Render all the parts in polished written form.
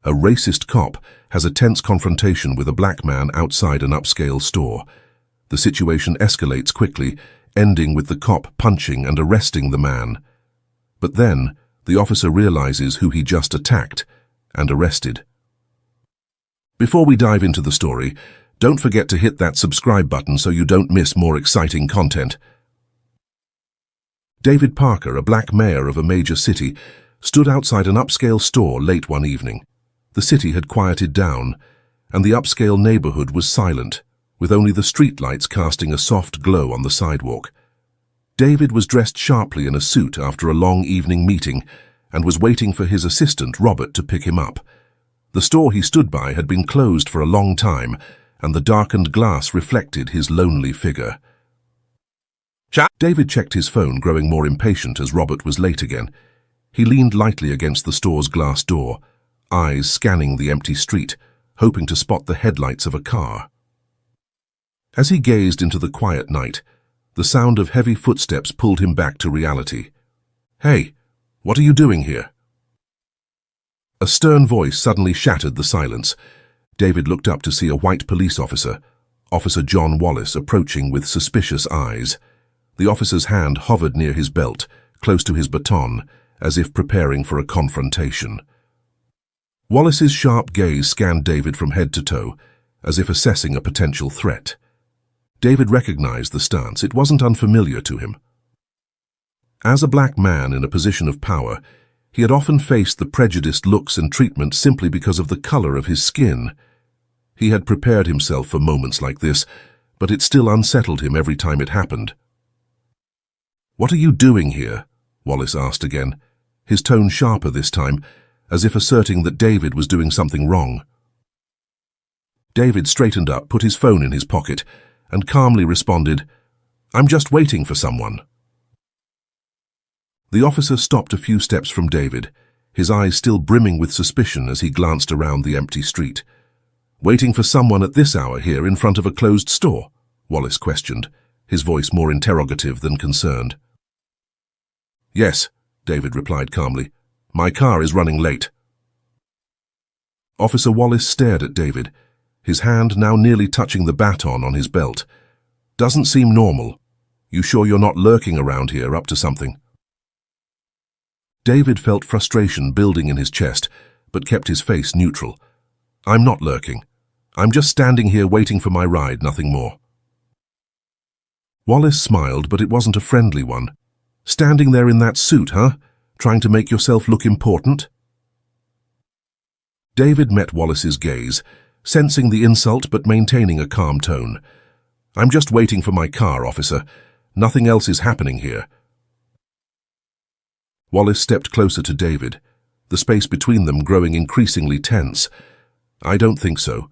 A racist cop has a tense confrontation with a black man outside an upscale store. The situation escalates quickly, ending with the cop punching and arresting the man. But then, the officer realizes who he just attacked and arrested. Before we dive into the story, don't forget to hit that subscribe button so you don't miss more exciting content. David Parker, a black mayor of a major city, stood outside an upscale store late one evening. The city had quieted down, and the upscale neighborhood was silent, with only the streetlights casting a soft glow on the sidewalk. David was dressed sharply in a suit after a long evening meeting and was waiting for his assistant, Robert, to pick him up. The store he stood by had been closed for a long time, and the darkened glass reflected his lonely figure. David checked his phone, growing more impatient as Robert was late again. He leaned lightly against the store's glass door, eyes scanning the empty street, hoping to spot the headlights of a car. As he gazed into the quiet night, the sound of heavy footsteps pulled him back to reality. "Hey, what are you doing here?" A stern voice suddenly shattered the silence. David looked up to see a white police officer, Officer John Wallace, approaching with suspicious eyes. The officer's hand hovered near his belt, close to his baton, as if preparing for a confrontation. Wallace's sharp gaze scanned David from head to toe, as if assessing a potential threat. David recognized the stance. It wasn't unfamiliar to him. As a black man in a position of power, he had often faced the prejudiced looks and treatment simply because of the color of his skin. He had prepared himself for moments like this, but it still unsettled him every time it happened. "What are you doing here?" Wallace asked again, his tone sharper this time, as if asserting that David was doing something wrong. David straightened up, put his phone in his pocket, and calmly responded, "I'm just waiting for someone." The officer stopped a few steps from David, his eyes still brimming with suspicion as he glanced around the empty street. "Waiting for someone at this hour here in front of a closed store?" Wallace questioned, his voice more interrogative than concerned. "Yes," David replied calmly. "My car is running late." Officer Wallace stared at David, his hand now nearly touching the baton on his belt. "Doesn't seem normal. You sure you're not lurking around here up to something?" David felt frustration building in his chest, but kept his face neutral. "I'm not lurking. I'm just standing here waiting for my ride, nothing more." Wallace smiled, but it wasn't a friendly one. "Standing there in that suit, huh? Trying to make yourself look important?" David met Wallace's gaze, sensing the insult but maintaining a calm tone. "I'm just waiting for my car, officer. Nothing else is happening here." Wallace stepped closer to David, the space between them growing increasingly tense. "I don't think so.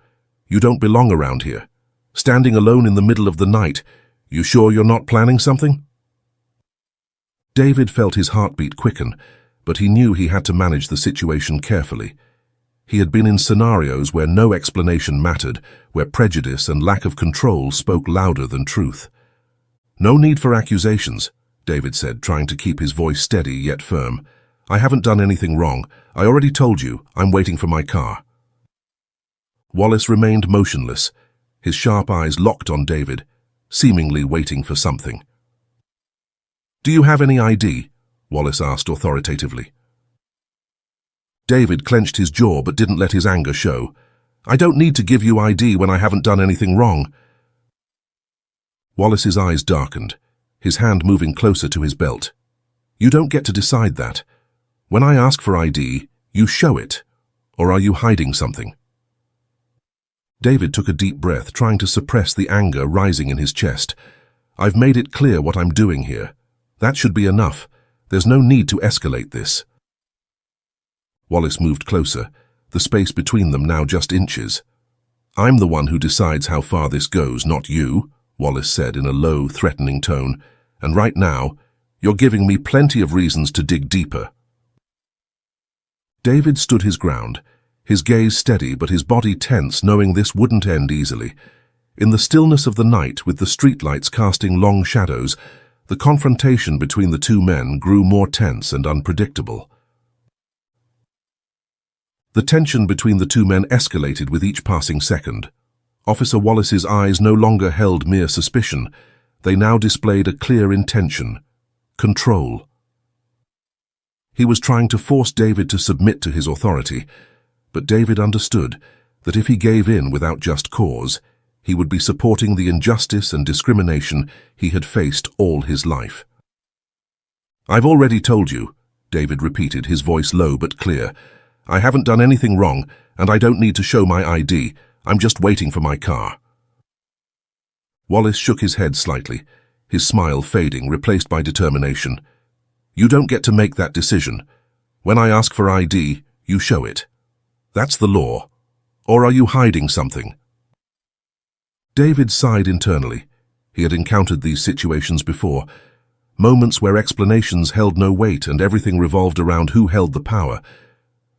You don't belong around here. Standing alone in the middle of the night. You sure you're not planning something?" David felt his heartbeat quicken, but he knew he had to manage the situation carefully. He had been in scenarios where no explanation mattered, where prejudice and lack of control spoke louder than truth. "No need for accusations," David said, trying to keep his voice steady yet firm. "I haven't done anything wrong. I already told you, I'm waiting for my car." Wallace remained motionless, his sharp eyes locked on David, seemingly waiting for something. "Do you have any ID?" Wallace asked authoritatively. David clenched his jaw but didn't let his anger show. "I don't need to give you ID when I haven't done anything wrong." Wallace's eyes darkened, his hand moving closer to his belt. "You don't get to decide that. When I ask for ID, you show it. Or are you hiding something?" David took a deep breath, trying to suppress the anger rising in his chest. "I've made it clear what I'm doing here. That should be enough. There's no need to escalate this." Wallace moved closer, the space between them now just inches. "I'm the one who decides how far this goes, not you," Wallace said in a low, threatening tone. "And right now, you're giving me plenty of reasons to dig deeper." David stood his ground, his gaze steady but his body tense, knowing this wouldn't end easily. In the stillness of the night, with the streetlights casting long shadows, the confrontation between the two men grew more tense and unpredictable. The tension between the two men escalated with each passing second. Officer Wallace's eyes no longer held mere suspicion. They now displayed a clear intention: control. He was trying to force David to submit to his authority, but David understood that if he gave in without just cause, he would be supporting the injustice and discrimination he had faced all his life. "I've already told you," David repeated, his voice low but clear. "I haven't done anything wrong, and I don't need to show my ID. I'm just waiting for my car." Wallace shook his head slightly, his smile fading, replaced by determination. "You don't get to make that decision. When I ask for ID, you show it. That's the law. Or are you hiding something?" David sighed internally. He had encountered these situations before, moments where explanations held no weight and everything revolved around who held the power.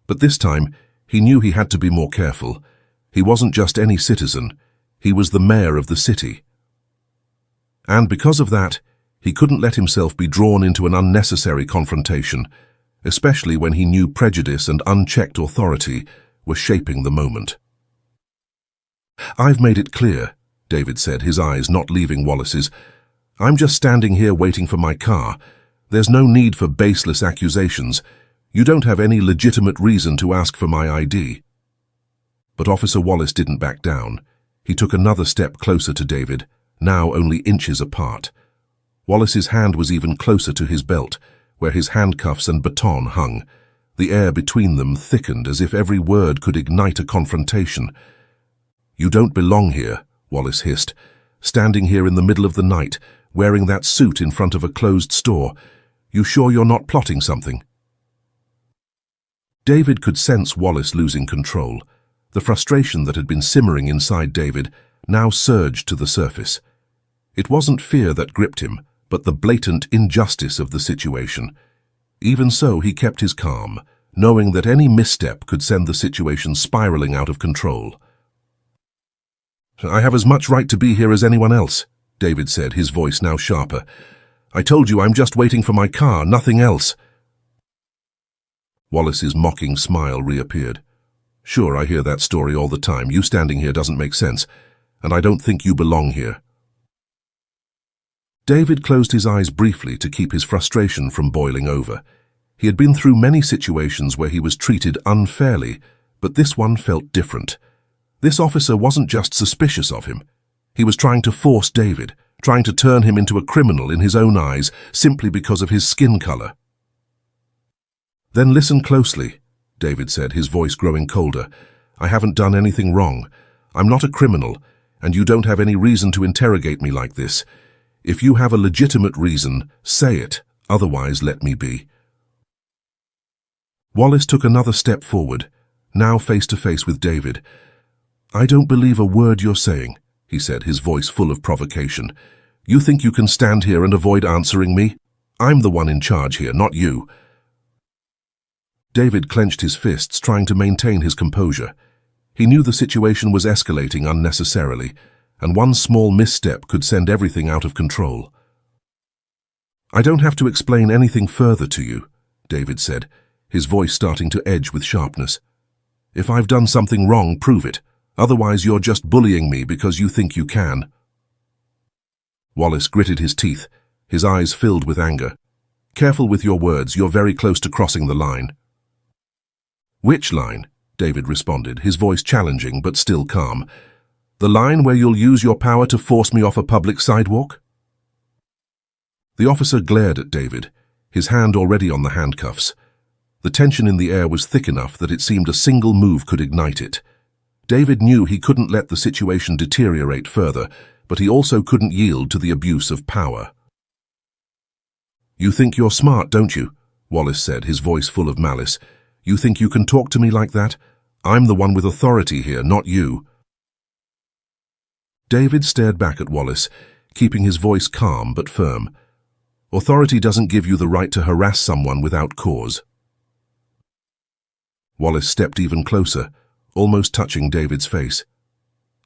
But this time, he knew he had to be more careful. He wasn't just any citizen. He was the mayor of the city. And because of that, he couldn't let himself be drawn into an unnecessary confrontation, especially when he knew prejudice and unchecked authority were shaping the moment. "I've made it clear," David said, his eyes not leaving Wallace's. "I'm just standing here waiting for my car. There's no need for baseless accusations. You don't have any legitimate reason to ask for my ID." But Officer Wallace didn't back down. He took another step closer to David, now only inches apart. Wallace's hand was even closer to his belt, where his handcuffs and baton hung. The air between them thickened as if every word could ignite a confrontation. "You don't belong here," Wallace hissed. "Standing here in the middle of the night, wearing that suit in front of a closed store. You sure you're not plotting something?" David could sense Wallace losing control. The frustration that had been simmering inside David now surged to the surface. It wasn't fear that gripped him, but the blatant injustice of the situation. Even so, he kept his calm, knowing that any misstep could send the situation spiraling out of control. "I have as much right to be here as anyone else," David said, his voice now sharper. "I told you I'm just waiting for my car, nothing else." Wallace's mocking smile reappeared. "Sure, I hear that story all the time. You standing here doesn't make sense, and I don't think you belong here." David closed his eyes briefly to keep his frustration from boiling over. He had been through many situations where he was treated unfairly, but this one felt different. This officer wasn't just suspicious of him. He was trying to force David, trying to turn him into a criminal in his own eyes simply because of his skin color. "Then listen closely," David said, his voice growing colder. "I haven't done anything wrong. I'm not a criminal, and you don't have any reason to interrogate me like this. If you have a legitimate reason, say it. Otherwise, let me be." Wallace took another step forward, now face to face with David. "I don't believe a word you're saying," he said, his voice full of provocation. "You think you can stand here and avoid answering me? I'm the one in charge here, not you." David clenched his fists, trying to maintain his composure. He knew the situation was escalating unnecessarily, and one small misstep could send everything out of control. "I don't have to explain anything further to you," David said, his voice starting to edge with sharpness. "If I've done something wrong, prove it. Otherwise, you're just bullying me because you think you can." Wallace gritted his teeth, his eyes filled with anger. "Careful with your words, you're very close to crossing the line." "Which line?" David responded, his voice challenging but still calm. "The line where you'll use your power to force me off a public sidewalk?" The officer glared at David, his hand already on the handcuffs. The tension in the air was thick enough that it seemed a single move could ignite it. David knew he couldn't let the situation deteriorate further, but he also couldn't yield to the abuse of power. "You think you're smart, don't you?" Wallace said, his voice full of malice. "You think you can talk to me like that? I'm the one with authority here, not you." David stared back at Wallace, keeping his voice calm but firm. "Authority doesn't give you the right to harass someone without cause." Wallace stepped even closer, almost touching David's face.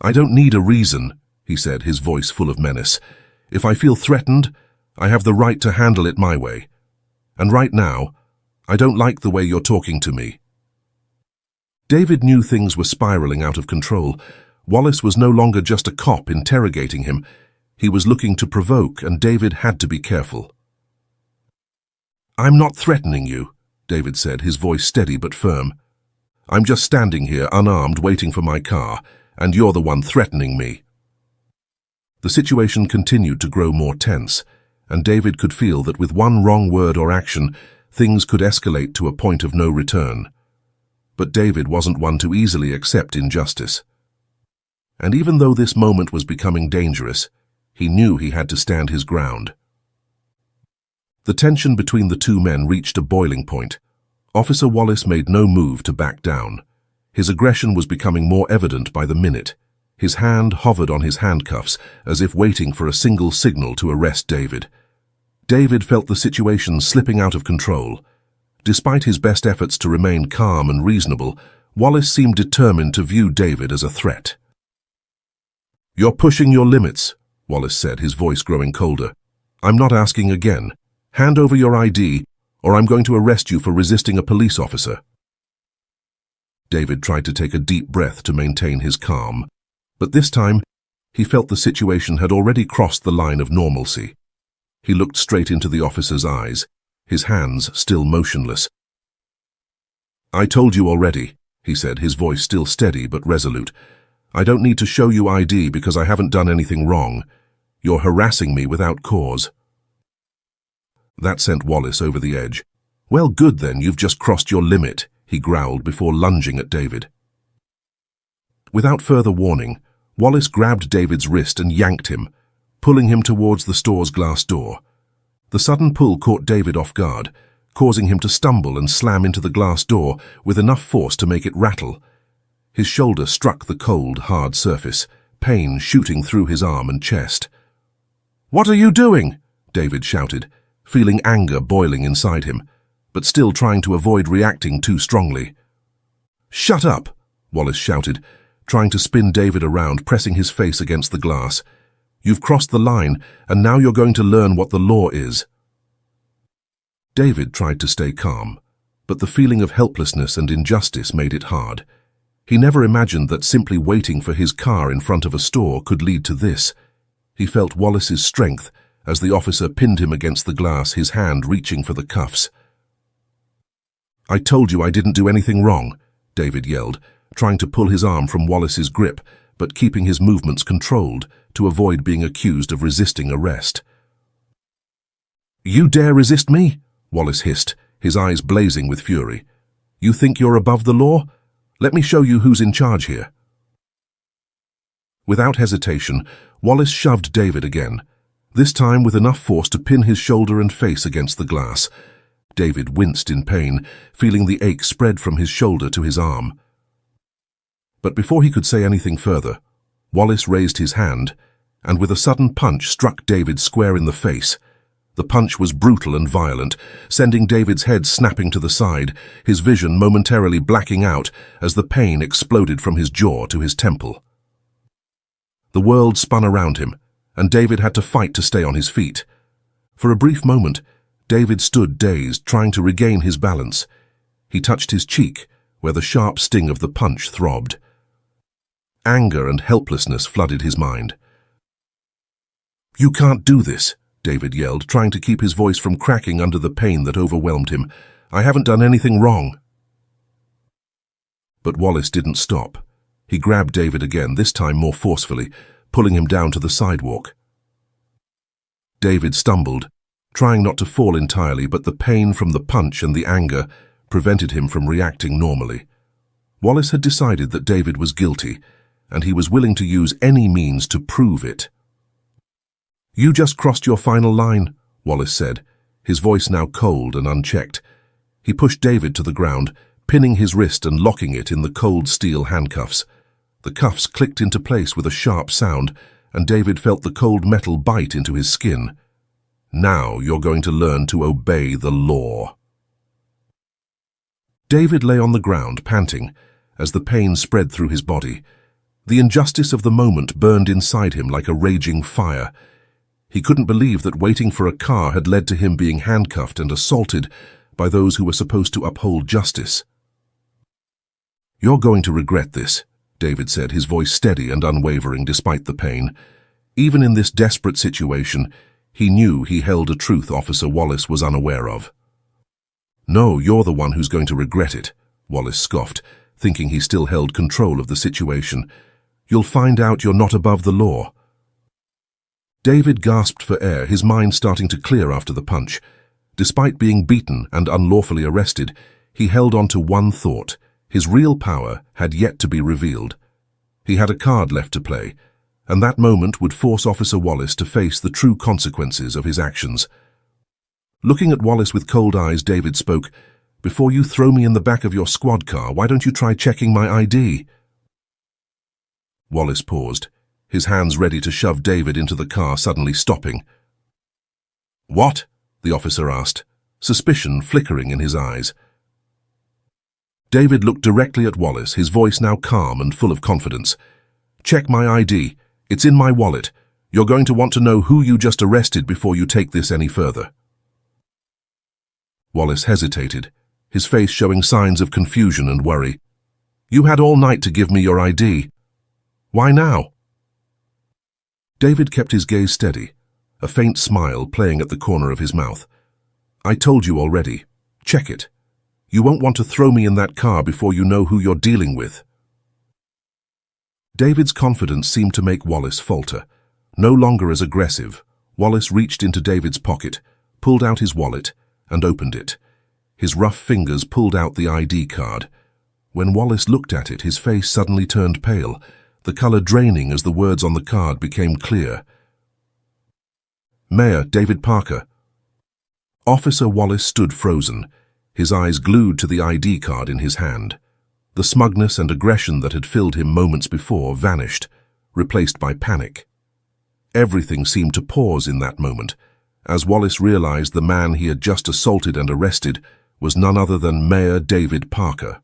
"I don't need a reason," he said, his voice full of menace. "If I feel threatened, I have the right to handle it my way. And right now, I don't like the way you're talking to me." David knew things were spiraling out of control. Wallace was no longer just a cop interrogating him. He was looking to provoke, and David had to be careful. "I'm not threatening you," David said, his voice steady but firm. "I'm just standing here, unarmed, waiting for my car, and you're the one threatening me." The situation continued to grow more tense, and David could feel that with one wrong word or action, things could escalate to a point of no return. But David wasn't one to easily accept injustice. And even though this moment was becoming dangerous, he knew he had to stand his ground. The tension between the two men reached a boiling point. Officer Wallace made no move to back down. His aggression was becoming more evident by the minute. His hand hovered on his handcuffs, as if waiting for a single signal to arrest David. David felt the situation slipping out of control. Despite his best efforts to remain calm and reasonable, Wallace seemed determined to view David as a threat. "You're pushing your limits," Wallace said, his voice growing colder. "I'm not asking again. Hand over your ID, or I'm going to arrest you for resisting a police officer." David tried to take a deep breath to maintain his calm, but this time he felt the situation had already crossed the line of normalcy. He looked straight into the officer's eyes, his hands still motionless. "I told you already," he said, his voice still steady but resolute. "I don't need to show you ID because I haven't done anything wrong. You're harassing me without cause." That sent Wallace over the edge. "Well, good then, you've just crossed your limit," he growled before lunging at David. Without further warning, Wallace grabbed David's wrist and yanked him, pulling him towards the store's glass door. The sudden pull caught David off guard, causing him to stumble and slam into the glass door with enough force to make it rattle. His shoulder struck the cold, hard surface, pain shooting through his arm and chest. "What are you doing?" David shouted, feeling anger boiling inside him, but still trying to avoid reacting too strongly. "Shut up," Wallace shouted, trying to spin David around, pressing his face against the glass. "You've crossed the line, and now you're going to learn what the law is." David tried to stay calm, but the feeling of helplessness and injustice made it hard. He never imagined that simply waiting for his car in front of a store could lead to this. He felt Wallace's strength as the officer pinned him against the glass, his hand reaching for the cuffs. "I told you I didn't do anything wrong," David yelled, trying to pull his arm from Wallace's grip, but keeping his movements controlled to avoid being accused of resisting arrest. "You dare resist me?" Wallace hissed, his eyes blazing with fury. "You think you're above the law? Let me show you who's in charge here." Without hesitation, Wallace shoved David again, this time with enough force to pin his shoulder and face against the glass. David winced in pain, feeling the ache spread from his shoulder to his arm. But before he could say anything further, Wallace raised his hand, and with a sudden punch struck David square in the face. The punch was brutal and violent, sending David's head snapping to the side, his vision momentarily blacking out as the pain exploded from his jaw to his temple. The world spun around him, and David had to fight to stay on his feet. For a brief moment, David stood dazed, trying to regain his balance. He touched his cheek, where the sharp sting of the punch throbbed. Anger and helplessness flooded his mind. "You can't do this," David yelled, trying to keep his voice from cracking under the pain that overwhelmed him. "I haven't done anything wrong." But Wallace didn't stop. He grabbed David again, this time more forcefully, pulling him down to the sidewalk. David stumbled, trying not to fall entirely, but the pain from the punch and the anger prevented him from reacting normally. Wallace had decided that David was guilty, and he was willing to use any means to prove it. "You just crossed your final line," Wallace said, his voice now cold and unchecked. He pushed David to the ground, pinning his wrist and locking it in the cold steel handcuffs. The cuffs clicked into place with a sharp sound, and David felt the cold metal bite into his skin. "Now you're going to learn to obey the law." David lay on the ground, panting, as the pain spread through his body. The injustice of the moment burned inside him like a raging fire. He couldn't believe that waiting for a car had led to him being handcuffed and assaulted by those who were supposed to uphold justice. "You're going to regret this," David said, his voice steady and unwavering despite the pain. Even in this desperate situation, he knew he held a truth Officer Wallace was unaware of. "No, you're the one who's going to regret it," Wallace scoffed, thinking he still held control of the situation. "You'll find out you're not above the law." David gasped for air, his mind starting to clear after the punch. Despite being beaten and unlawfully arrested, he held on to one thought. His real power had yet to be revealed. He had a card left to play, and that moment would force Officer Wallace to face the true consequences of his actions. Looking at Wallace with cold eyes, David spoke, "Before you throw me in the back of your squad car, why don't you try checking my ID?" Wallace paused, his hands ready to shove David into the car, suddenly stopping. "What?" the officer asked, suspicion flickering in his eyes. David looked directly at Wallace, his voice now calm and full of confidence. "Check my ID. It's in my wallet. You're going to want to know who you just arrested before you take this any further." Wallace hesitated, his face showing signs of confusion and worry. "You had all night to give me your ID. Why now?" David kept his gaze steady, a faint smile playing at the corner of his mouth. "I told you already. Check it. You won't want to throw me in that car before you know who you're dealing with." David's confidence seemed to make Wallace falter. No longer as aggressive, Wallace reached into David's pocket, pulled out his wallet, and opened it. His rough fingers pulled out the ID card. When Wallace looked at it, his face suddenly turned pale, the color draining as the words on the card became clear. "Mayor David Parker." Officer Wallace stood frozen, his eyes glued to the ID card in his hand. The smugness and aggression that had filled him moments before vanished, replaced by panic. Everything seemed to pause in that moment, as Wallace realized the man he had just assaulted and arrested was none other than Mayor David Parker,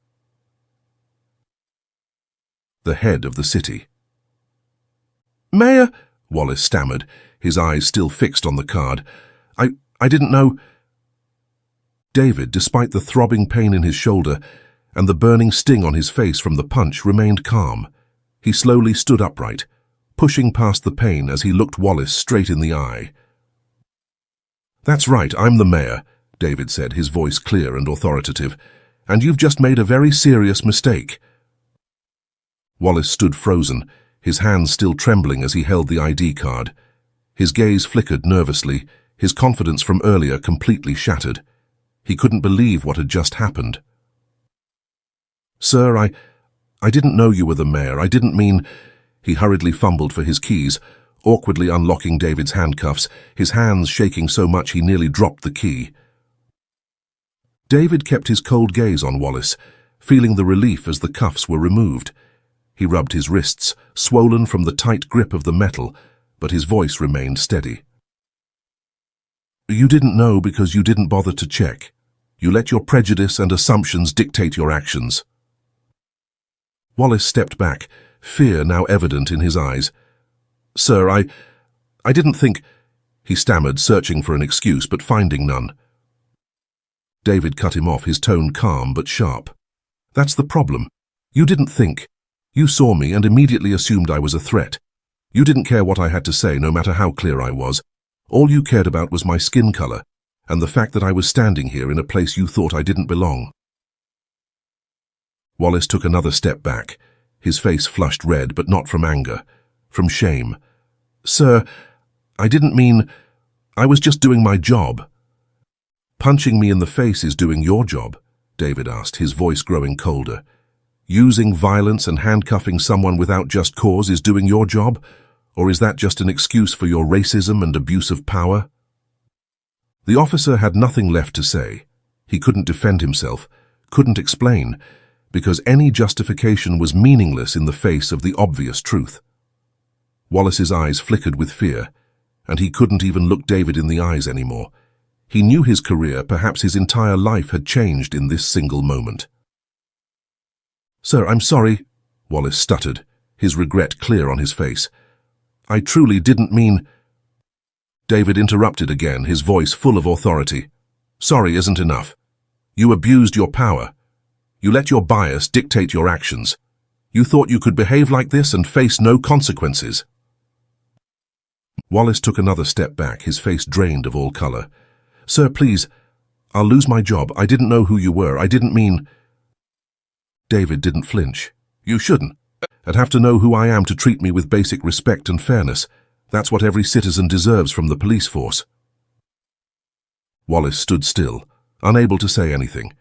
the head of the city. "Mayor," Wallace stammered, his eyes still fixed on the card. I didn't know." David, despite the throbbing pain in his shoulder and the burning sting on his face from the punch, remained calm. He slowly stood upright, pushing past the pain as he looked Wallace straight in the eye. "That's right, I'm the mayor," David said, his voice clear and authoritative, "and you've just made a very serious mistake." Wallace stood frozen, his hands still trembling as he held the ID card. His gaze flickered nervously, his confidence from earlier completely shattered. He couldn't believe what had just happened. "Sir, I didn't know you were the mayor. I didn't mean—" He hurriedly fumbled for his keys, awkwardly unlocking David's handcuffs, his hands shaking so much he nearly dropped the key. David kept his cold gaze on Wallace, feeling the relief as the cuffs were removed. He rubbed his wrists, swollen from the tight grip of the metal, but his voice remained steady. "You didn't know because you didn't bother to check. You let your prejudice and assumptions dictate your actions." Wallace stepped back, fear now evident in his eyes. "Sir, I didn't think—" he stammered, searching for an excuse but finding none. David cut him off, his tone calm but sharp. "That's the problem. You didn't think. You saw me and immediately assumed I was a threat. You didn't care what I had to say, no matter how clear I was. All you cared about was my skin color and the fact that I was standing here in a place you thought I didn't belong." Wallace took another step back, his face flushed red, but not from anger, from shame. "Sir, I didn't mean— I was just doing my job." "Punching me in the face is doing your job?" David asked, his voice growing colder. "Using violence and handcuffing someone without just cause is doing your job? Or is that just an excuse for your racism and abuse of power?" The officer had nothing left to say. He couldn't defend himself, couldn't explain, because any justification was meaningless in the face of the obvious truth. Wallace's eyes flickered with fear, and he couldn't even look David in the eyes anymore. He knew his career, perhaps his entire life, had changed in this single moment. "Sir, I'm sorry," Wallace stuttered, his regret clear on his face. "I truly didn't mean—" David interrupted again, his voice full of authority. "Sorry isn't enough. You abused your power. You let your bias dictate your actions. You thought you could behave like this and face no consequences. Wallace took another step back, his face drained of all color. Sir, please, I'll lose my job. I didn't know who you were. I didn't mean... David didn't flinch. You shouldn't. I'd have to know who I am to treat me with basic respect and fairness. That's what every citizen deserves from the police force. Wallace stood still, unable to say anything.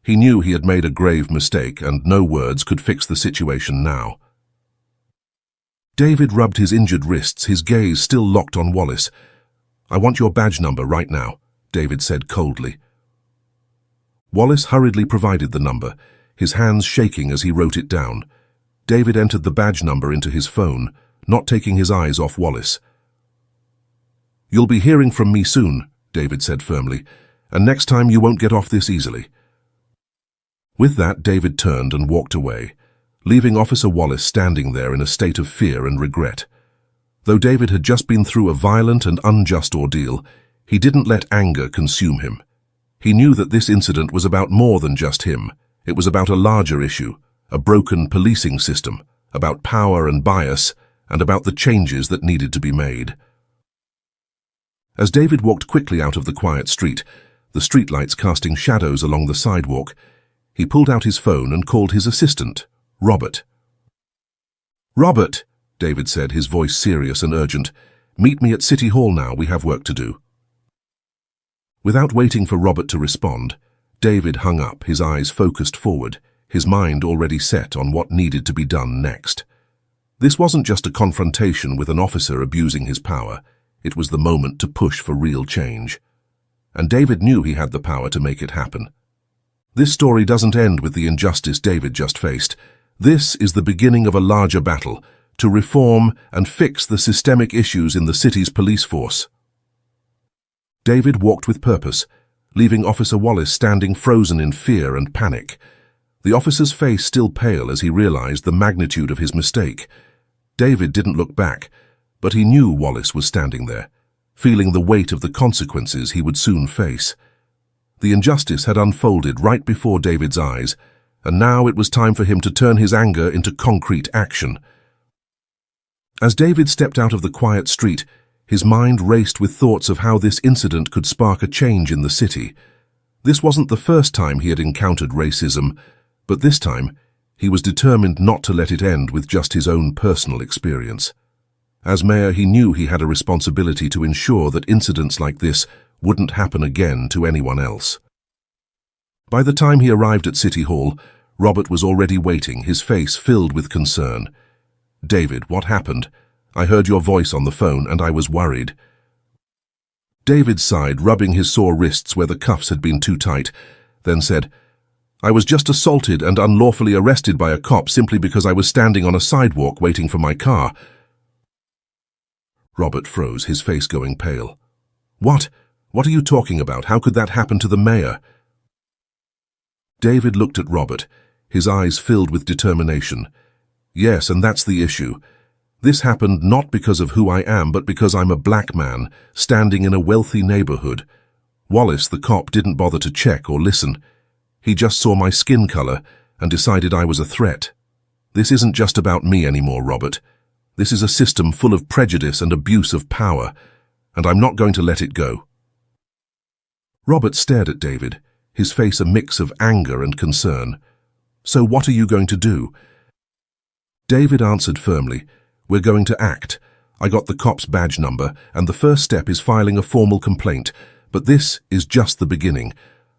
He knew he had made a grave mistake, and no words could fix the situation now. David rubbed his injured wrists, his gaze still locked on Wallace. I want your badge number right now, David said coldly. Wallace hurriedly provided the number, his hands shaking as he wrote it down. David entered the badge number into his phone, not taking his eyes off Wallace. You'll be hearing from me soon, David said firmly, and next time you won't get off this easily. With that, David turned and walked away, leaving Officer Wallace standing there in a state of fear and regret. Though David had just been through a violent and unjust ordeal, he didn't let anger consume him. He knew that this incident was about more than just him. It was about a larger issue, a broken policing system, about power and bias, and about the changes that needed to be made. As David walked quickly out of the quiet street, the streetlights casting shadows along the sidewalk, he pulled out his phone and called his assistant, Robert. Robert, David said, his voice serious and urgent, meet me at City Hall now, we have work to do. Without waiting for Robert to respond, David hung up, his eyes focused forward, his mind already set on what needed to be done next. This wasn't just a confrontation with an officer abusing his power, it was the moment to push for real change. And David knew he had the power to make it happen. This story doesn't end with the injustice David just faced. This is the beginning of a larger battle to reform and fix the systemic issues in the city's police force. David walked with purpose, leaving Officer Wallace standing frozen in fear and panic. The officer's face still pale as he realized the magnitude of his mistake. David didn't look back, but he knew Wallace was standing there, feeling the weight of the consequences he would soon face. The injustice had unfolded right before David's eyes, and now it was time for him to turn his anger into concrete action. As David stepped out of the quiet street, his mind raced with thoughts of how this incident could spark a change in the city. This wasn't the first time he had encountered racism, but this time he was determined not to let it end with just his own personal experience. As mayor, he knew he had a responsibility to ensure that incidents like this wouldn't happen again to anyone else. By the time he arrived at City Hall, Robert was already waiting, his face filled with concern. David, what happened? I heard your voice on the phone and I was worried. David sighed, rubbing his sore wrists where the cuffs had been too tight, then said, I was just assaulted and unlawfully arrested by a cop simply because I was standing on a sidewalk waiting for my car. Robert froze, his face going pale. What? What are you talking about? How could that happen to the mayor? David looked at Robert, his eyes filled with determination. Yes, and that's the issue. This happened not because of who I am, but because I'm a black man, standing in a wealthy neighborhood. Wallace, the cop, didn't bother to check or listen. He just saw my skin color and decided I was a threat. This isn't just about me anymore, Robert. This is a system full of prejudice and abuse of power, and I'm not going to let it go. Robert stared at David, his face a mix of anger and concern. So what are you going to do? David answered firmly, We're going to act. I got the cop's badge number, and the first step is filing a formal complaint. But this is just the beginning.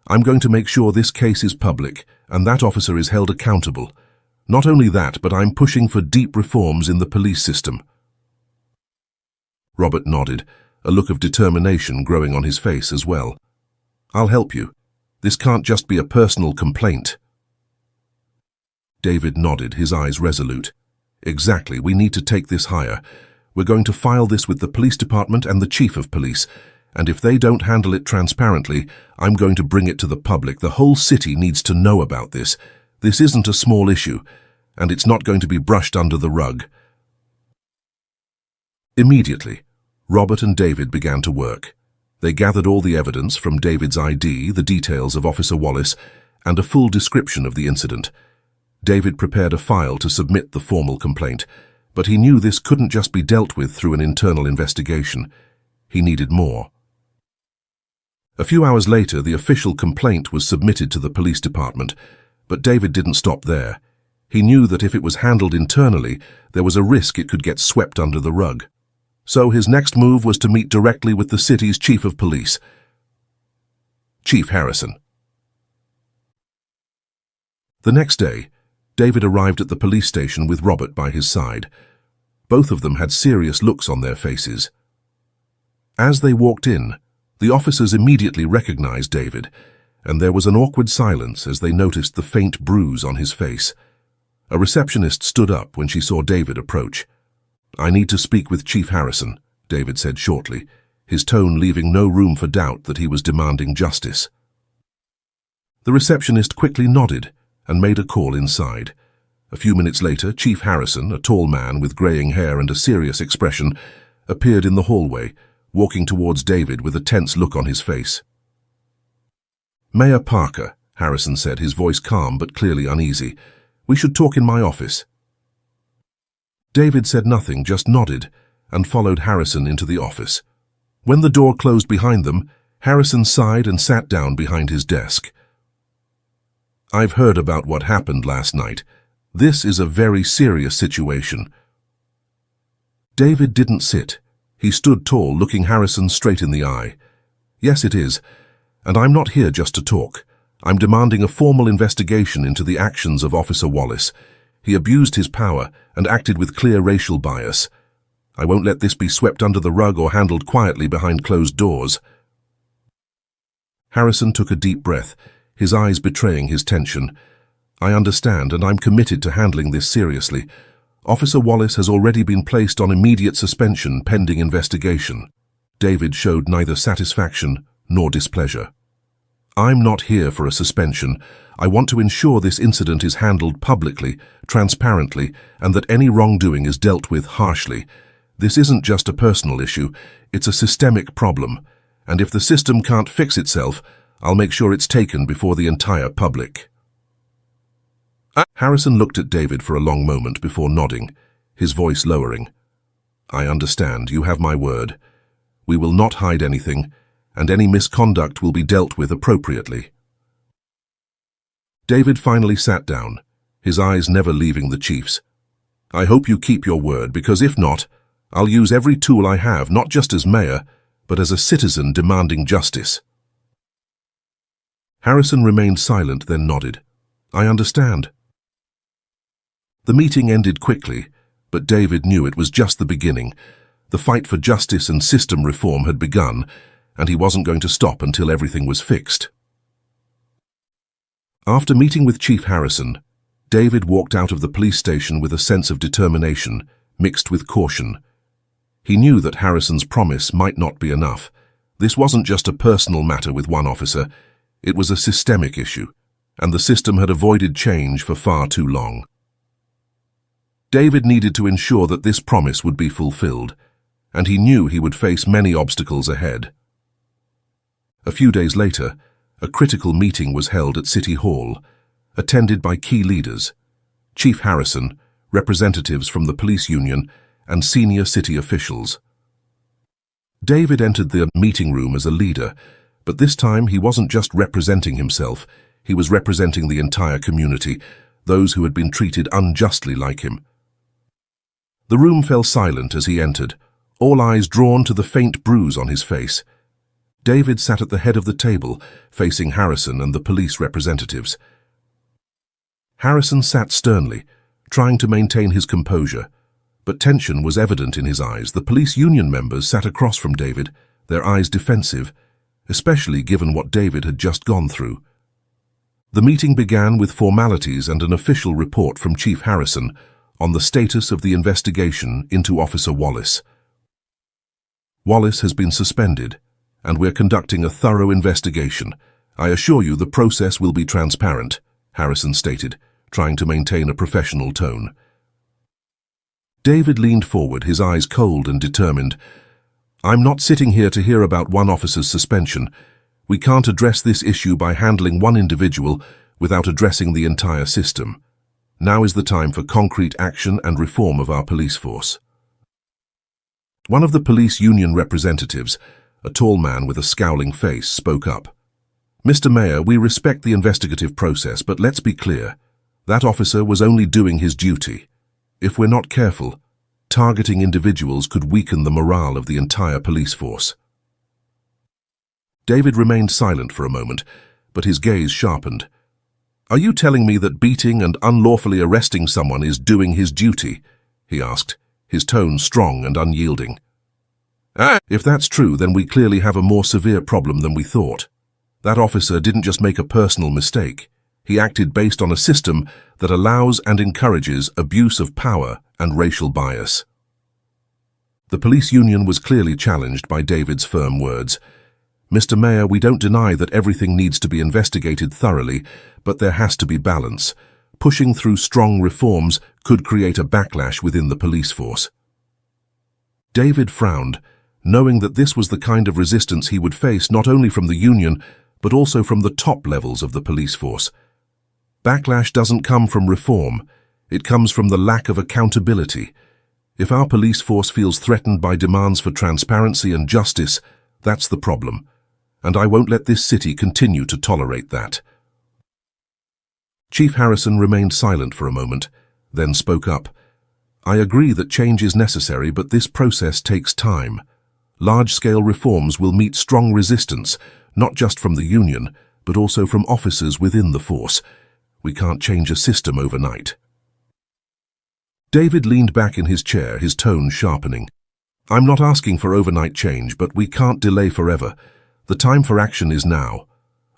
I'm going to make sure this case is public, and that officer is held accountable. Not only that, but I'm pushing for deep reforms in the police system. Robert nodded, a look of determination growing on his face as well. I'll help you. This can't just be a personal complaint. David nodded, his eyes resolute. Exactly, we need to take this higher. We're going to file this with the police department and the chief of police, and if they don't handle it transparently, I'm going to bring it to the public. The whole city needs to know about this. This isn't a small issue, and it's not going to be brushed under the rug. Immediately, Robert and David began to work. They gathered all the evidence from David's ID, the details of Officer Wallace, and a full description of the incident. David prepared a file to submit the formal complaint, but he knew this couldn't just be dealt with through an internal investigation. He needed more. A few hours later, the official complaint was submitted to the police department, but David didn't stop there. He knew that if it was handled internally, there was a risk it could get swept under the rug. So his next move was to meet directly with the city's chief of police, Chief Harrison. The next day, David arrived at the police station with Robert by his side. Both of them had serious looks on their faces. As they walked in, the officers immediately recognized David, and there was an awkward silence as they noticed the faint bruise on his face. A receptionist stood up when she saw David approach. "I need to speak with Chief Harrison," David said shortly, his tone leaving no room for doubt that he was demanding justice. The receptionist quickly nodded and made a call inside. A few minutes later, Chief Harrison, a tall man with graying hair and a serious expression, appeared in the hallway, walking towards David with a tense look on his face. "Mayor Parker," Harrison said, his voice calm but clearly uneasy, "we should talk in my office." David said nothing, just nodded, and followed Harrison into the office. When the door closed behind them, Harrison sighed and sat down behind his desk. "I've heard about what happened last night. This is a very serious situation." David didn't sit. He stood tall, looking Harrison straight in the eye. "Yes, it is. And I'm not here just to talk. I'm demanding a formal investigation into the actions of Officer Wallace. He abused his power and acted with clear racial bias. I won't let this be swept under the rug or handled quietly behind closed doors." Harrison took a deep breath, his eyes betraying his tension. "I understand, and I'm committed to handling this seriously. Officer Wallace has already been placed on immediate suspension pending investigation." David showed neither satisfaction nor displeasure. "I'm not here for a suspension. I want to ensure this incident is handled publicly, transparently, and that any wrongdoing is dealt with harshly. This isn't just a personal issue, it's a systemic problem, and if the system can't fix itself, I'll make sure it's taken before the entire public." Harrison looked at David for a long moment before nodding, his voice lowering. "I understand. You have my word. We will not hide anything, and any misconduct will be dealt with appropriately." David finally sat down, his eyes never leaving the chief's. "I hope you keep your word, because if not, I'll use every tool I have, not just as mayor, but as a citizen demanding justice." Harrison remained silent, then nodded. "I understand." The meeting ended quickly, but David knew it was just the beginning. The fight for justice and system reform had begun, and he wasn't going to stop until everything was fixed. After meeting with Chief Harrison, David walked out of the police station with a sense of determination, mixed with caution. He knew that Harrison's promise might not be enough. This wasn't just a personal matter with one officer, it was a systemic issue, and the system had avoided change for far too long. David needed to ensure that this promise would be fulfilled, and he knew he would face many obstacles ahead. A few days later, a critical meeting was held at City Hall, attended by key leaders, Chief Harrison, representatives from the police union, and senior city officials. David entered the meeting room as a leader, but this time he wasn't just representing himself, he was representing the entire community, those who had been treated unjustly like him. The room fell silent as he entered, all eyes drawn to the faint bruise on his face. David sat at the head of the table, facing Harrison and the police representatives. Harrison sat sternly, trying to maintain his composure, but tension was evident in his eyes. The police union members sat across from David, their eyes defensive, especially given what David had just gone through. The meeting began with formalities and an official report from Chief Harrison on the status of the investigation into Officer Wallace. "Wallace has been suspended, and we're conducting a thorough investigation. I assure you the process will be transparent," Harrison stated, trying to maintain a professional tone. David leaned forward, his eyes cold and determined. "I'm not sitting here to hear about one officer's suspension. We can't address this issue by handling one individual without addressing the entire system. Now is the time for concrete action and reform of our police force. One of the police union representatives, a tall man with a scowling face, spoke up. "Mr. Mayor, we respect the investigative process, but let's be clear. That officer was only doing his duty. If we're not careful, targeting individuals could weaken the morale of the entire police force." David remained silent for a moment, but his gaze sharpened. "Are you telling me that beating and unlawfully arresting someone is doing his duty?" he asked, his tone strong and unyielding. "If that's true, then we clearly have a more severe problem than we thought. That officer didn't just make a personal mistake. He acted based on a system that allows and encourages abuse of power and racial bias." The police union was clearly challenged by David's firm words. "Mr. Mayor, we don't deny that everything needs to be investigated thoroughly, but there has to be balance. Pushing through strong reforms could create a backlash within the police force." David frowned, knowing that this was the kind of resistance he would face not only from the union, but also from the top levels of the police force. Backlash doesn't come from reform, it comes from the lack of accountability. If our police force feels threatened by demands for transparency and justice, that's the problem, and I won't let this city continue to tolerate that. Chief Harrison remained silent for a moment, then spoke up. "I agree that change is necessary, but this process takes time. Large-scale reforms will meet strong resistance, not just from the union, but also from officers within the force. We can't change a system overnight." David leaned back in his chair, his tone sharpening. "I'm not asking for overnight change, but we can't delay forever. The time for action is now.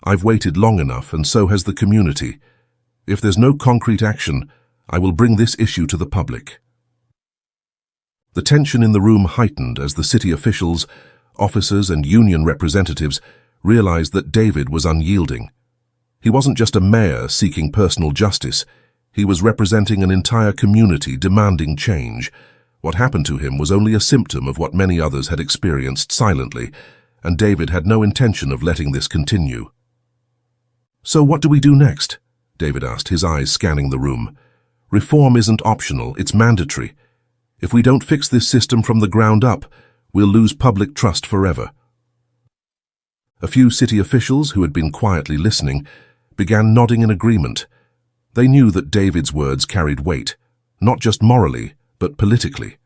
I've waited long enough, and so has the community. If there's no concrete action, I will bring this issue to the public." The tension in the room heightened as the city officials, officers, and union representatives realized that David was unyielding. He wasn't just a mayor seeking personal justice. He was representing an entire community demanding change. What happened to him was only a symptom of what many others had experienced silently, and David had no intention of letting this continue. "So what do we do next?" David asked, his eyes scanning the room. "Reform isn't optional, it's mandatory. If we don't fix this system from the ground up, we'll lose public trust forever." A few city officials, who had been quietly listening, began nodding in agreement. They knew that David's words carried weight, not just morally, but politically.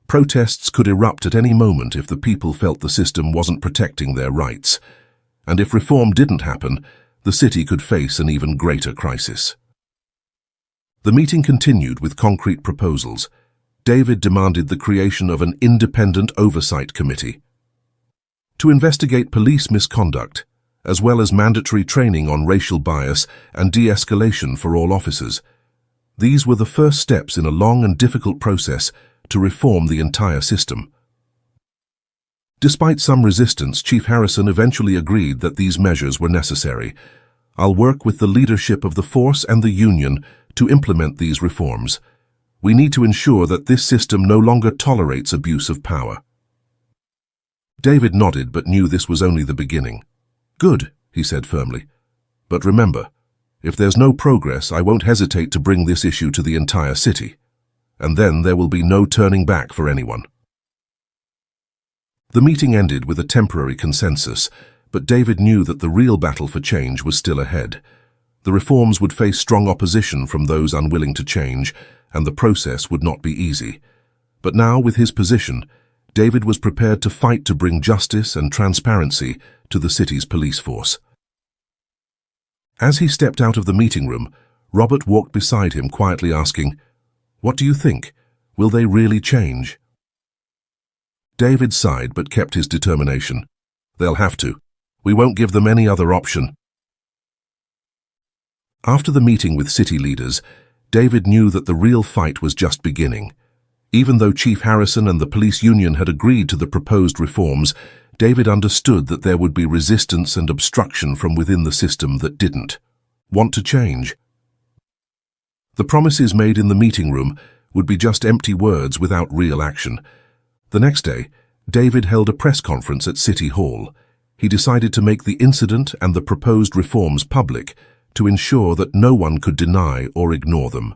Protests could erupt at any moment if the people felt the system wasn't protecting their rights. And if reform didn't happen, the city could face an even greater crisis. The meeting continued with concrete proposals. David demanded the creation of an independent oversight committee to investigate police misconduct, as well as mandatory training on racial bias and de-escalation for all officers. These were the first steps in a long and difficult process to reform the entire system. Despite some resistance, Chief Harrison eventually agreed that these measures were necessary. "I'll work with the leadership of the force and the union to implement these reforms. We need to ensure that this system no longer tolerates abuse of power." David nodded but knew this was only the beginning. "Good," he said firmly. "But remember, if there's no progress, I won't hesitate to bring this issue to the entire city. And then there will be no turning back for anyone." The meeting ended with a temporary consensus, but David knew that the real battle for change was still ahead. The reforms would face strong opposition from those unwilling to change, and the process would not be easy. But now, with his position, David was prepared to fight to bring justice and transparency to the city's police force. As he stepped out of the meeting room, Robert walked beside him, quietly asking, "What do you think? Will they really change?" David sighed but kept his determination. "They'll have to. We won't give them any other option." After the meeting with city leaders, David knew that the real fight was just beginning. Even though Chief Harrison and the police union had agreed to the proposed reforms, David understood that there would be resistance and obstruction from within the system that didn't want to change. The promises made in the meeting room would be just empty words without real action. The next day, David held a press conference at City Hall. He decided to make the incident and the proposed reforms public, to ensure that no one could deny or ignore them.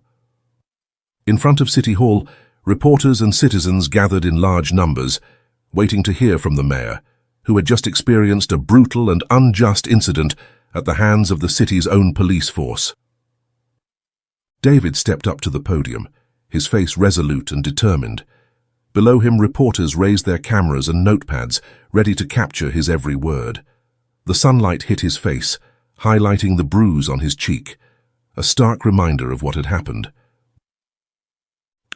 In front of City Hall, reporters and citizens gathered in large numbers, waiting to hear from the mayor, who had just experienced a brutal and unjust incident at the hands of the city's own police force. David stepped up to the podium, his face resolute and determined. Below him, reporters raised their cameras and notepads, ready to capture his every word. The sunlight hit his face, highlighting the bruise on his cheek, a stark reminder of what had happened.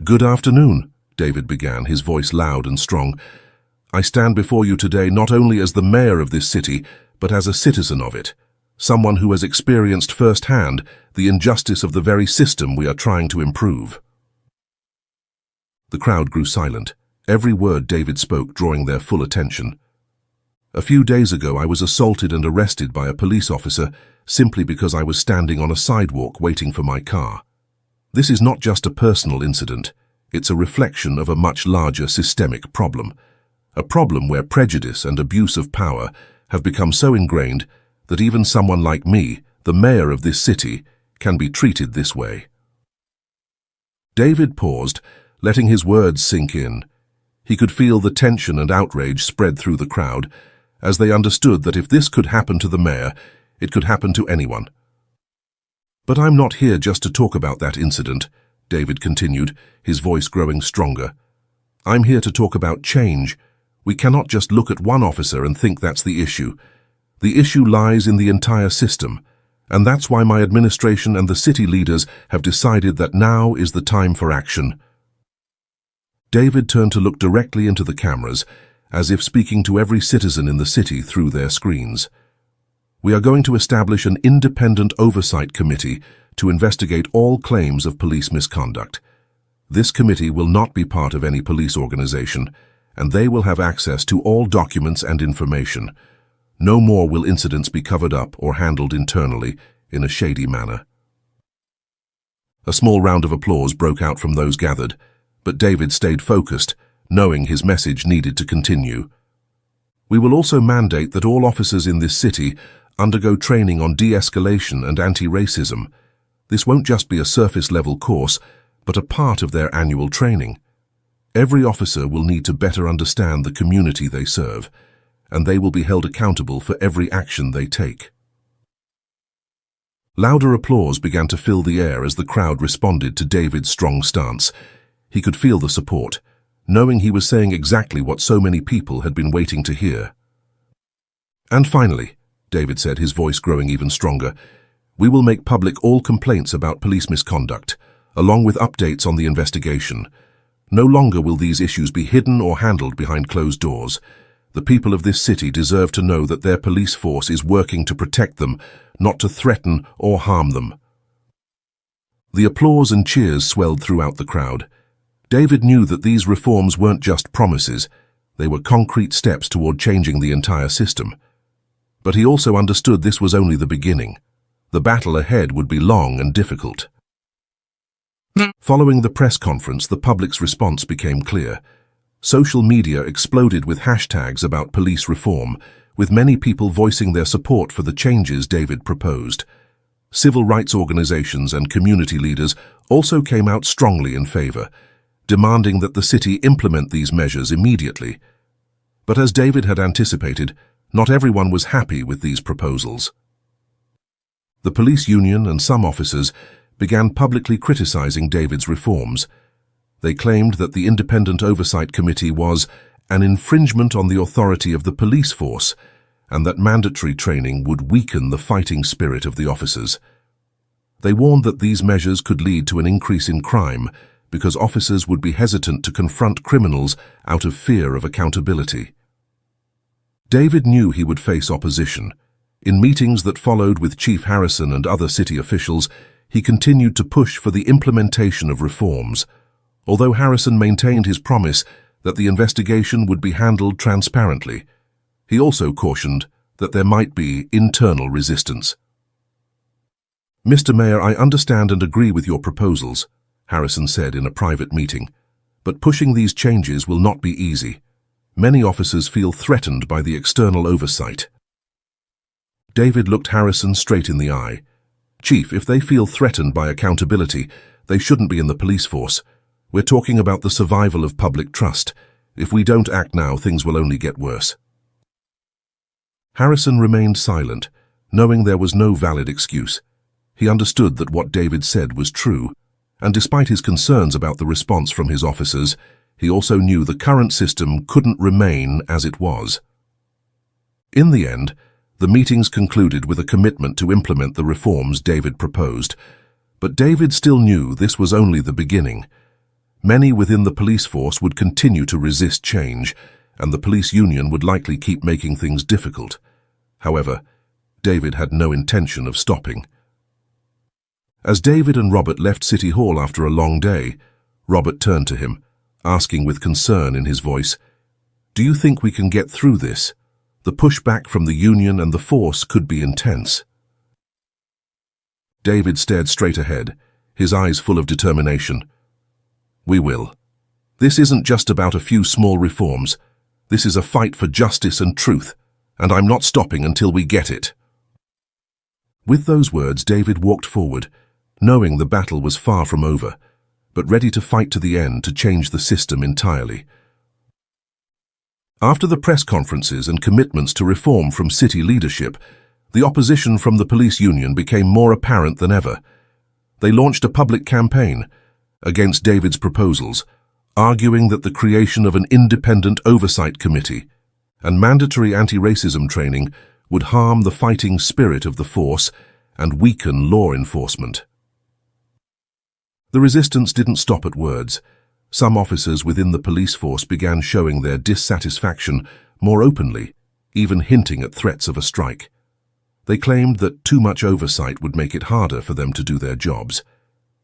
"Good afternoon," David began, his voice loud and strong. "I stand before you today not only as the mayor of this city, but as a citizen of it, someone who has experienced firsthand the injustice of the very system we are trying to improve." The crowd grew silent, every word David spoke drawing their full attention. "A few days ago I was assaulted and arrested by a police officer simply because I was standing on a sidewalk waiting for my car. This is not just a personal incident, it's a reflection of a much larger systemic problem. A problem where prejudice and abuse of power have become so ingrained that even someone like me, the mayor of this city, can be treated this way." David paused, letting his words sink in. He could feel the tension and outrage spread through the crowd, as they understood that if this could happen to the mayor, it could happen to anyone. "But I'm not here just to talk about that incident," David continued, his voice growing stronger. "I'm here to talk about change. We cannot just look at one officer and think that's the issue. The issue lies in the entire system, and that's why my administration and the city leaders have decided that now is the time for action." David turned to look directly into the cameras, as if speaking to every citizen in the city through their screens. "We are going to establish an independent oversight committee to investigate all claims of police misconduct. This committee will not be part of any police organization, and they will have access to all documents and information. No more will incidents be covered up or handled internally in a shady manner." A small round of applause broke out from those gathered, but David stayed focused, knowing his message needed to continue. "We will also mandate that all officers in this city undergo training on de-escalation and anti-racism. This won't just be a surface-level course, but a part of their annual training. Every officer will need to better understand the community they serve, and they will be held accountable for every action they take." Louder applause began to fill the air as the crowd responded to David's strong stance. He could feel the support, knowing he was saying exactly what so many people had been waiting to hear. "And finally," David said, his voice growing even stronger, "we will make public all complaints about police misconduct, along with updates on the investigation. No longer will these issues be hidden or handled behind closed doors. The people of this city deserve to know that their police force is working to protect them, not to threaten or harm them." The applause and cheers swelled throughout the crowd. David knew that these reforms weren't just promises, they were concrete steps toward changing the entire system. But he also understood this was only the beginning. The battle ahead would be long and difficult. Following the press conference, the public's response became clear. Social media exploded with hashtags about police reform, with many people voicing their support for the changes David proposed. Civil rights organizations and community leaders also came out strongly in favor, demanding that the city implement these measures immediately. But as David had anticipated, not everyone was happy with these proposals. The police union and some officers began publicly criticizing David's reforms. They claimed that the Independent Oversight Committee was an infringement on the authority of the police force, and that mandatory training would weaken the fighting spirit of the officers. They warned that these measures could lead to an increase in crime, because officers would be hesitant to confront criminals out of fear of accountability. David knew he would face opposition. In meetings that followed with Chief Harrison and other city officials, he continued to push for the implementation of reforms. Although Harrison maintained his promise that the investigation would be handled transparently, he also cautioned that there might be internal resistance. "Mr. Mayor, I understand and agree with your proposals," Harrison said in a private meeting, "but pushing these changes will not be easy. Many officers feel threatened by the external oversight." David looked Harrison straight in the eye. Chief, if they feel threatened by accountability, they shouldn't be in the police force. We're talking about the survival of public trust. If we don't act now, things will only get worse. Harrison remained silent, knowing there was no valid excuse. He understood that what David said was true, and despite his concerns about the response from his officers, he also knew the current system couldn't remain as it was. In the end, the meetings concluded with a commitment to implement the reforms David proposed, but David still knew this was only the beginning. Many within the police force would continue to resist change, and the police union would likely keep making things difficult. However, David had no intention of stopping. As David and Robert left City Hall after a long day, Robert turned to him, asking with concern in his voice, "Do you think we can get through this? The pushback from the union and the force could be intense." David stared straight ahead, his eyes full of determination. "We will. This isn't just about a few small reforms. This is a fight for justice and truth, and I'm not stopping until we get it." With those words, David walked forward, knowing the battle was far from over, but ready to fight to the end to change the system entirely. After the press conferences and commitments to reform from city leadership, the opposition from the police union became more apparent than ever. They launched a public campaign against David's proposals, arguing that the creation of an independent oversight committee and mandatory anti-racism training would harm the fighting spirit of the force and weaken law enforcement. The resistance didn't stop at words. Some officers within the police force began showing their dissatisfaction more openly, even hinting at threats of a strike. They claimed that too much oversight would make it harder for them to do their jobs.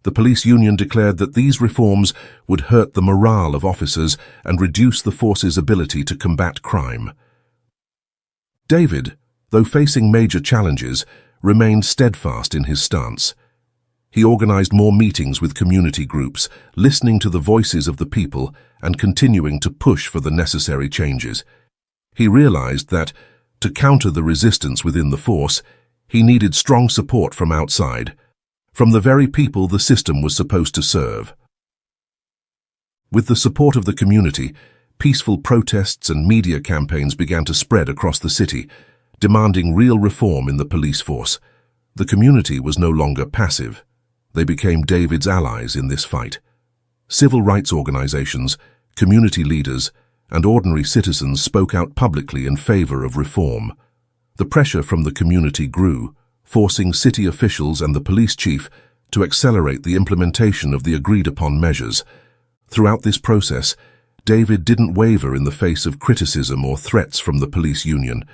The police union declared that these reforms would hurt the morale of officers and reduce the force's ability to combat crime. David, though facing major challenges, remained steadfast in his stance. He organized more meetings with community groups, listening to the voices of the people and continuing to push for the necessary changes. He realized that, to counter the resistance within the force, he needed strong support from outside, from the very people the system was supposed to serve. With the support of the community, peaceful protests and media campaigns began to spread across the city, demanding real reform in the police force. The community was no longer passive. They became David's allies in this fight. Civil rights organizations, community leaders, and ordinary citizens spoke out publicly in favor of reform. The pressure from the community grew, forcing city officials and the police chief to accelerate the implementation of the agreed-upon measures. Throughout this process, David didn't waver in the face of criticism or threats from the police union.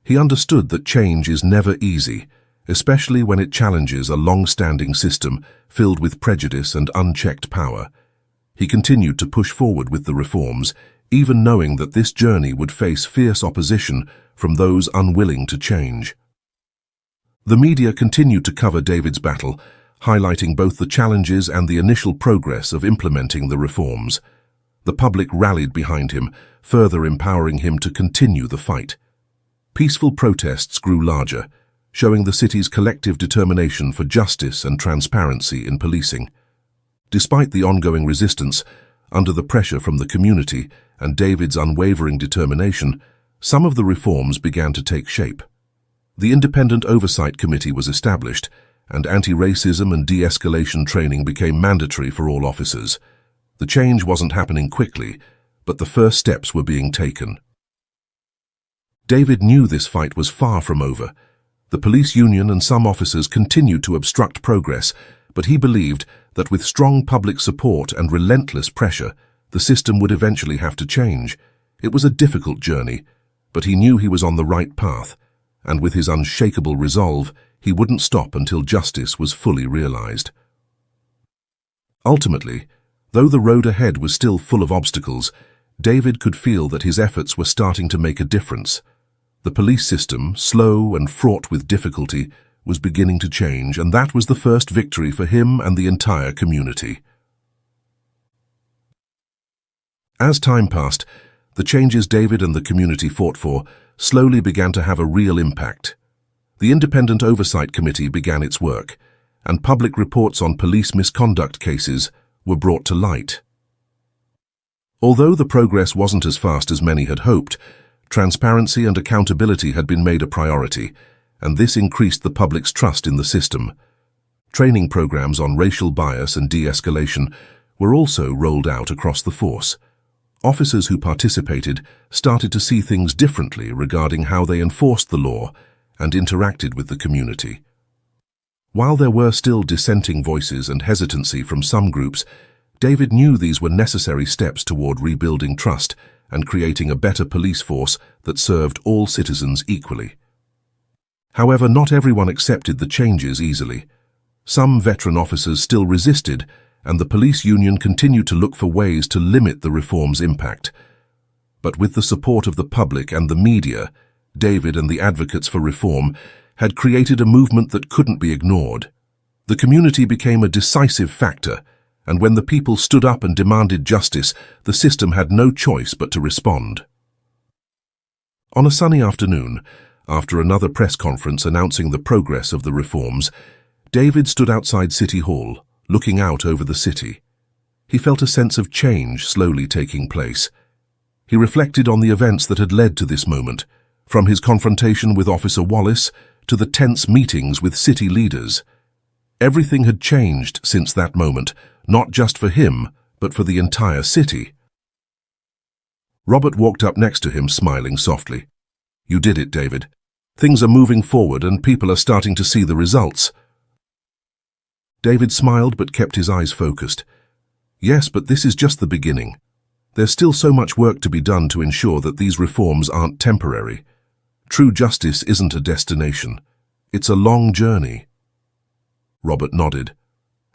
He understood that change is never easy, especially when it challenges a long-standing system filled with prejudice and unchecked power. He continued to push forward with the reforms, even knowing that this journey would face fierce opposition from those unwilling to change. The media continued to cover David's battle, highlighting both the challenges and the initial progress of implementing the reforms. The public rallied behind him, further empowering him to continue the fight. Peaceful protests grew larger, showing the city's collective determination for justice and transparency in policing. Despite the ongoing resistance, under the pressure from the community and David's unwavering determination, some of the reforms began to take shape. The Independent Oversight Committee was established, and anti-racism and de-escalation training became mandatory for all officers. The change wasn't happening quickly, but the first steps were being taken. David knew this fight was far from over. The police union and some officers continued to obstruct progress, but he believed that with strong public support and relentless pressure, the system would eventually have to change. It was a difficult journey, but he knew he was on the right path, and with his unshakable resolve, he wouldn't stop until justice was fully realized. Ultimately, though the road ahead was still full of obstacles, David could feel that his efforts were starting to make a difference. The police system, slow and fraught with difficulty, was beginning to change, and that was the first victory for him and the entire community. As time passed, the changes David and the community fought for slowly began to have a real impact. The Independent Oversight Committee began its work, and public reports on police misconduct cases were brought to light. Although the progress wasn't as fast as many had hoped, transparency and accountability had been made a priority, and this increased the public's trust in the system. Training programs on racial bias and de-escalation were also rolled out across the force. Officers who participated started to see things differently regarding how they enforced the law and interacted with the community. While there were still dissenting voices and hesitancy from some groups, David knew these were necessary steps toward rebuilding trust and creating a better police force that served all citizens equally. However, not everyone accepted the changes easily. Some veteran officers still resisted, and the police union continued to look for ways to limit the reform's impact. But with the support of the public and the media, David and the advocates for reform had created a movement that couldn't be ignored. The community became a decisive factor, and when the people stood up and demanded justice, the system had no choice but to respond. On a sunny afternoon, after another press conference announcing the progress of the reforms, David stood outside City Hall, looking out over the city. He felt a sense of change slowly taking place. He reflected on the events that had led to this moment, from his confrontation with Officer Wallace to the tense meetings with city leaders. Everything had changed since that moment, not just for him, but for the entire city. Robert walked up next to him, smiling softly. "You did it, David. Things are moving forward and people are starting to see the results." David smiled but kept his eyes focused. "Yes, but this is just the beginning. There's still so much work to be done to ensure that these reforms aren't temporary. True justice isn't a destination. It's a long journey." Robert nodded.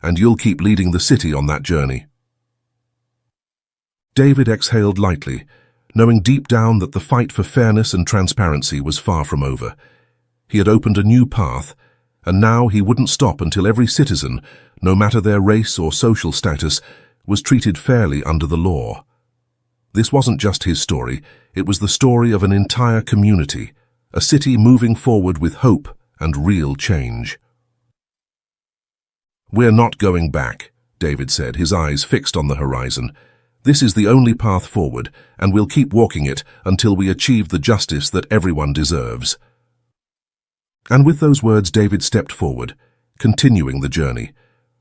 "And you'll keep leading the city on that journey." David exhaled lightly, knowing deep down that the fight for fairness and transparency was far from over. He had opened a new path, and now he wouldn't stop until every citizen, no matter their race or social status, was treated fairly under the law. This wasn't just his story, it was the story of an entire community, a city moving forward with hope and real change. "We're not going back," David said, his eyes fixed on the horizon. "This is the only path forward, and we'll keep walking it until we achieve the justice that everyone deserves." And with those words, David stepped forward, continuing the journey,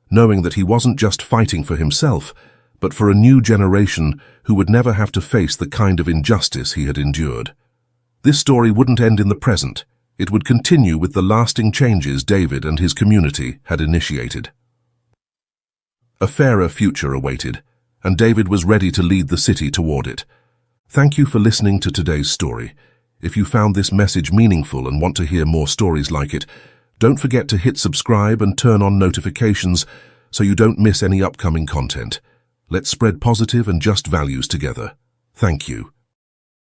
knowing that he wasn't just fighting for himself, but for a new generation who would never have to face the kind of injustice he had endured. This story wouldn't end in the present. It would continue with the lasting changes David and his community had initiated. A fairer future awaited, and David was ready to lead the city toward it. Thank you for listening to today's story. If you found this message meaningful and want to hear more stories like it, don't forget to hit subscribe and turn on notifications so you don't miss any upcoming content. Let's spread positive and just values together. Thank you.